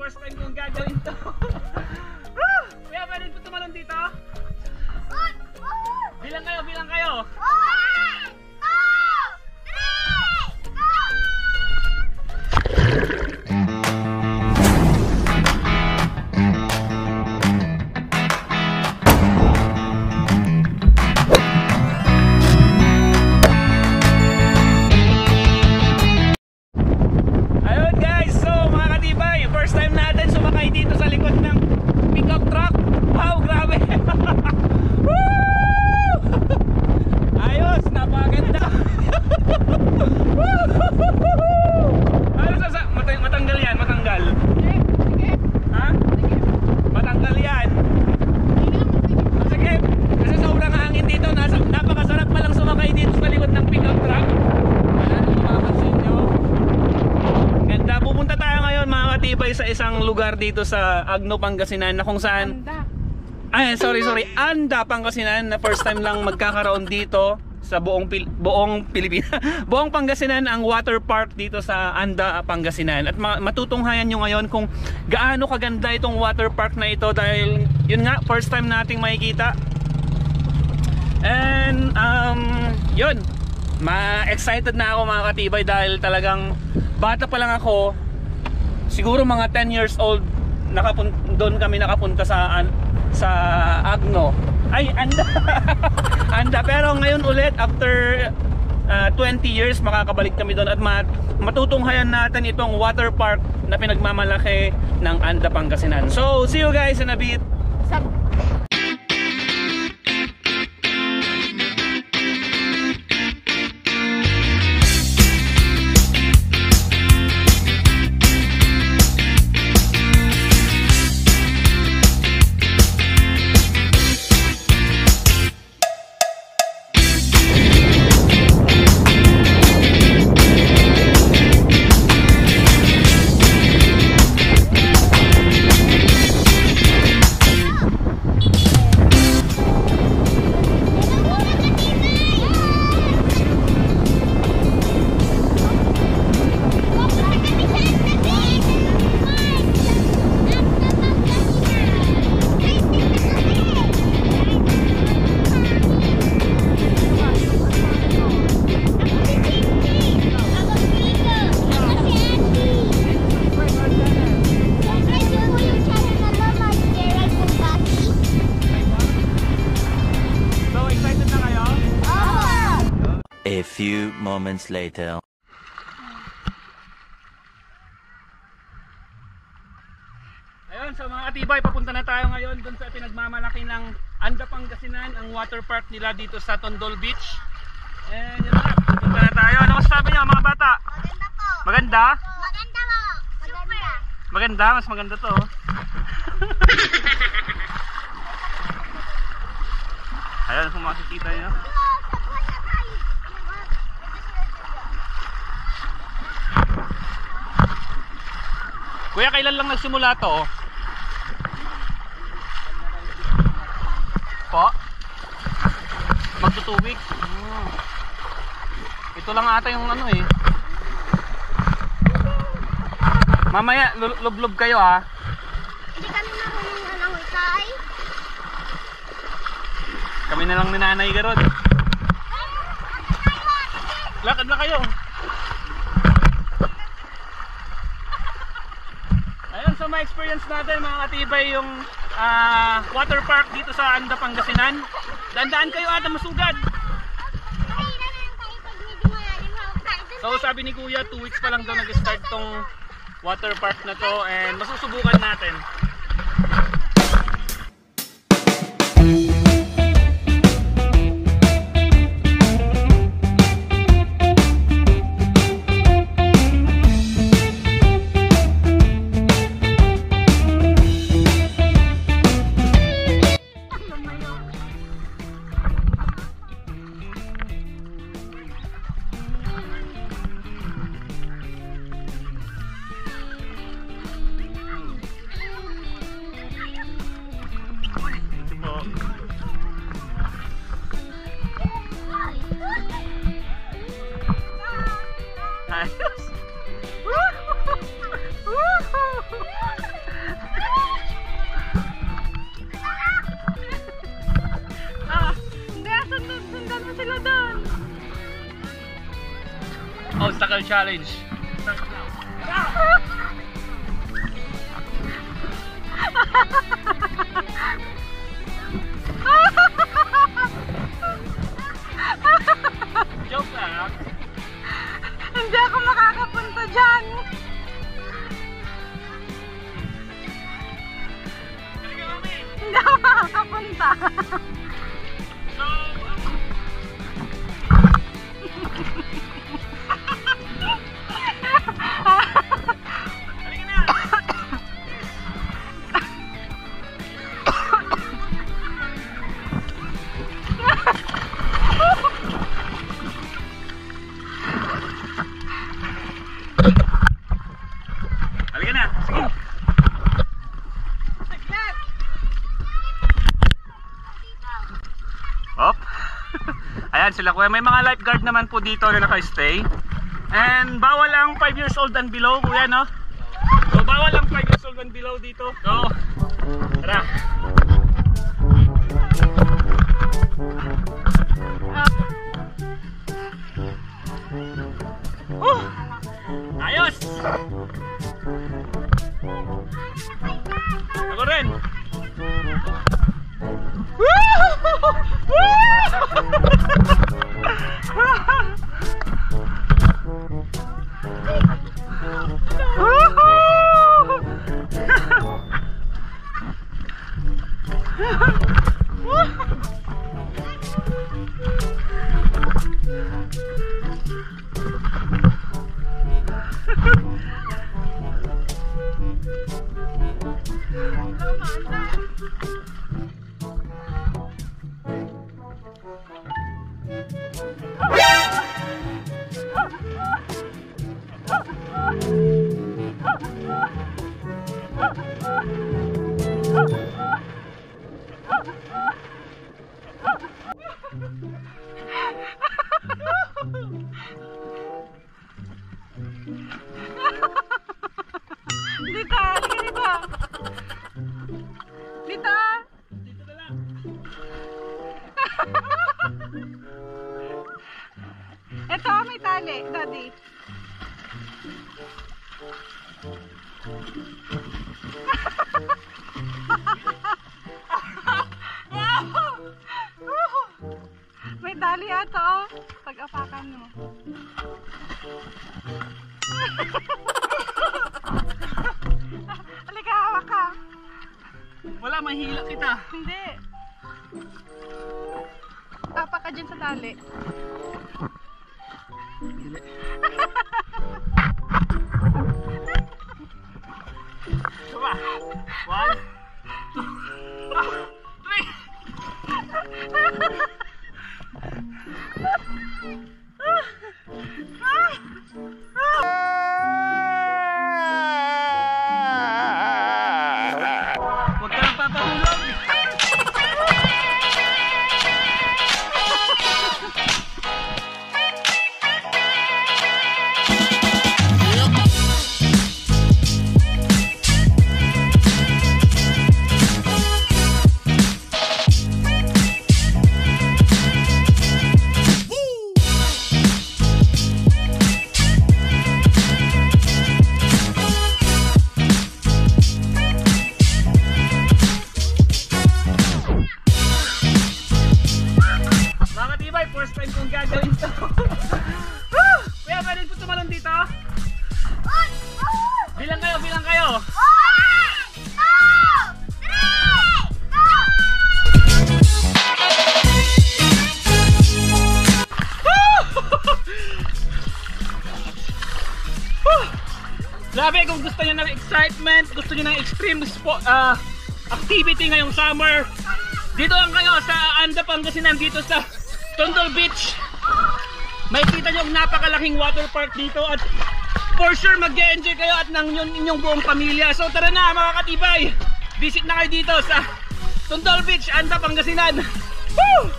first time kong gagawin to. Kuya, pwede po tumalon dito? Bilang kayo, bilang kayo. 1, 2, 3, go! First time natin sumakay dito sa likod ng pickup truck. Wow, grabe. Ayos, napakaganda. Matanggal yan, matanggal. Ha? Matanggal yan. Sige, kasi sobrang hangin dito. Napakasarap palang sumakay dito sa likod ng pickup truck. Ganda. Pupunta tayo ngayon mga katibay sa isang lugar dito sa Agno, Pangasinan na kung saan Anda, Pangasinan, na first time lang magkakaroon dito sa buong Pilipinas. Buong Pangasinan ang water park dito sa Anda, Pangasinan. At matutunghayan nyo ngayon kung gaano kaganda itong water park na ito dahil yun nga, first time nating makikita. And yun, excited na ako mga katibay dahil talagang bata pa lang ako, siguro mga 10 years old, doon kami nakapunta sa Agno. Ay, Anda. Anda. Pero ngayon ulit, after 20 years, makakabalik kami doon at matutunghayan natin itong water park na pinagmamalaki ng Anda, Pangasinan. So, see you guys in a bit. A few moments later. Ayun, so mga katibay, papunta na tayo ngayon dun sa pinagmamalaki ng Anda, Pangasinan, ang water park nila dito sa Tondol Beach. And yun na, papunta na tayo. Ano masasabi niyo mga bata? Maganda po. Maganda? Maganda po. Maganda. Maganda, mas maganda to. Ayun, kung makikita nyo. Kuya, kailan lang nagsimula to? Po? Magto 2 weeks? Ito lang ata yung ano eh. Mamaya, lublob kayo ha. Hindi kami marunong ng hukay. Kami na lang ni Nanay Garod. Lakad na kayo. Ayun, so ma-experience natin mga katibay yung water park dito sa Anda, Pangasinan. Dandaan kayo ata masugad. So sabi ni Kuya, 2 weeks pa lang daw nag-start tong water park na to and masusubukan natin. na sila doon. Obstacle challenge. Joke lang. Hindi ako makakapunta dyan. Hindi ako makakapunta. Halika na. Sige. Op. Ayan sila kuya. May mga lifeguard naman po dito na naka-stay. And bawal ang 5 years old and below kuya, no? So bawal ang 5 years old and below dito. So, tara. Ayos! Ako rin! Dito, dito. Dito. Dito na lang. Ito, may tali, Daddy. May tali ato, oh. Pag-apakan mo. Halika, hawak ka. Wala, mahila kita. Hindi. Tapak ka dyan sa tali. Hindi. Diba? 1, 2, 3. Huwag ka nang papahulog. First time kong gagawin ito. Kuya, pwede po tumalon dito? Bilang kayo, bilang kayo. 1, 2, 3. Grabe, kung gusto niyo ng excitement, gusto niyo ng extreme activity ngayong summer, dito lang kayo sa Anda, Pangasinan, dito sa Tondol Beach. May kita nyo ang napakalaking water park dito at for sure mag-e-enjoy kayo at ng inyong buong pamilya. So tara na mga katibay, visit na kayo dito sa Tondol Beach, Anda, Pangasinan. Woo!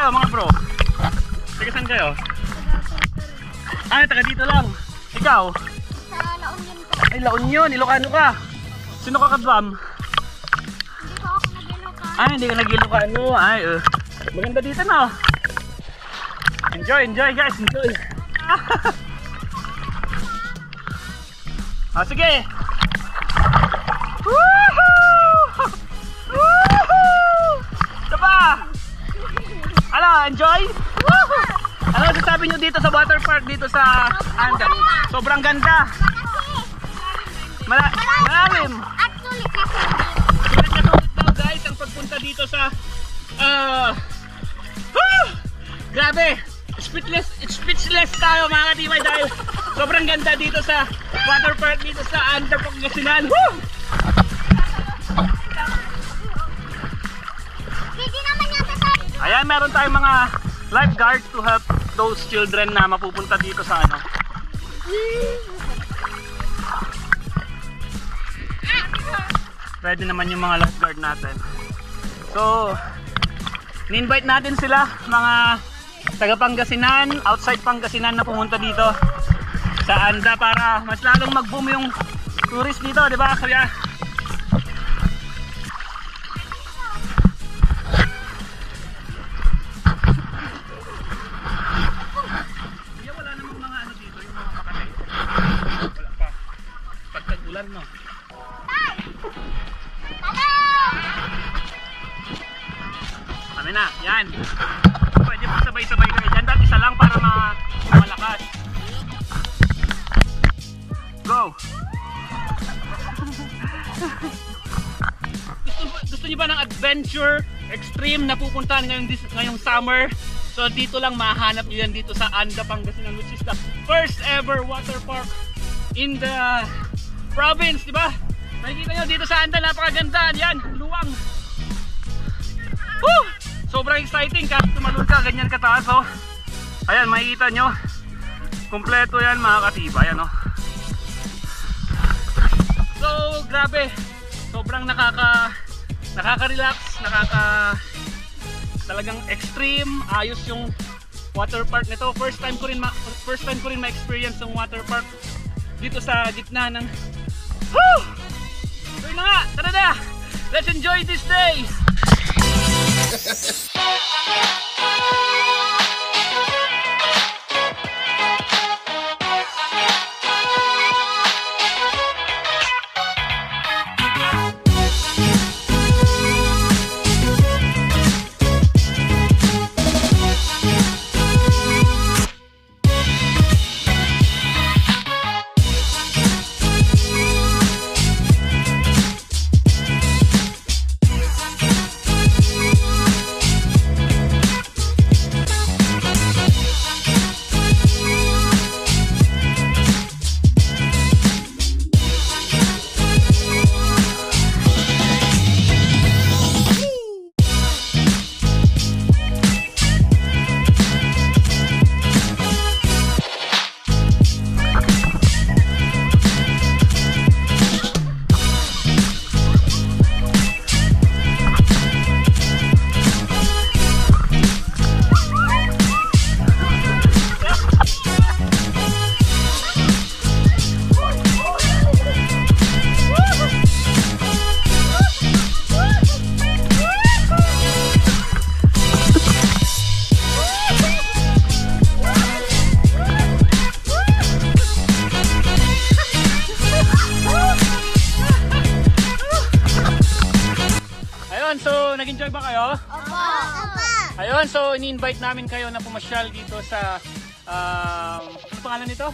kayo mga bro? Taga saan kayo? Ay, taga dito lang. Ikaw? Sa La Union po. Ay, La Union, Ilocano ka. Sino ka kadbam? Hindi po ako nag-Ilocano. Ay, hindi ka nag-Ilocano. Ay, maganda dito na. Enjoy, enjoy guys, enjoy. Ah, sige. Woohoo! Woohoo! Diba? Ano, enjoy? Woohoo! Ano sasabi nyo dito sa water park, dito sa Anda? Sobrang ganda. Malalim. At sulit na sulit. Sulit na sulit daw guys ang pagpunta dito sa grabe. Speechless tayo mga katibay dahil sobrang ganda dito sa water park dito sa Anda, Pangasinan. Hindi naman yata tayo. Ayan, meron tayong mga lifeguard to help those children na mapupunta dito sa ano. Ready naman yung mga lifeguard natin. So, ni-invite natin sila, mga taga Pangasinan, outside Pangasinan na pumunta dito sa Anda para mas lalong mag-boom yung tourist dito, di ba kuya? Wala namang mga ano dito, yung mga makatay. Wala pa. Pagtag-ulan, no? Kami na, yan. Pwede mo sabay-sabay kayo dyan. Dahil isa lang para malakas. Go! Gusto niyo ba ng adventure, extreme na pupuntahan ngayong summer? So dito lang mahanap niyo yan dito sa Anda, Pangasinan, which is the first ever water park in the province, di ba? Nakikita nyo dito sa Anda, napakaganda. Yan, luwang. Woo! Sobrang exciting kahit tumalon ka, ganyan kataas, oh. Ayan, makikita nyo. Kompleto yan mga katibay, ano. So, grabe. Sobrang nakaka-relax, talagang extreme. Ayos yung water park nito. First time ko rin ma-experience yung water park dito sa gitna ng woo! So yun na nga, tara na! Let's enjoy these days! So, nag-enjoy ba kayo? Opo. Ayun, so ini-invite namin kayo na pumasyal dito sa ano pangalan nito?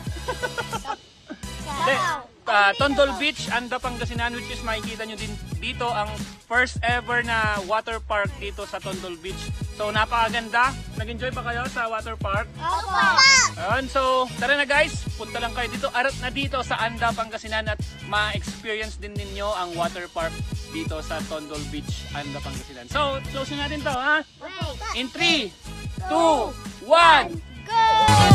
Tondol Beach, Anda, Pangasinan, which is makikita nyo din dito ang first ever na water park dito sa Tondol Beach. So napakaganda. Nag-enjoy ba kayo sa water park? Opo. Ayun, so tara na guys, punta lang kayo dito, arat na dito sa Anda, Pangasinan at ma-experience din ninyo ang water park dito sa Tondol Beach, Anda, Pangasinan. So, close na natin to, ha? In 3, 2, 1, Go!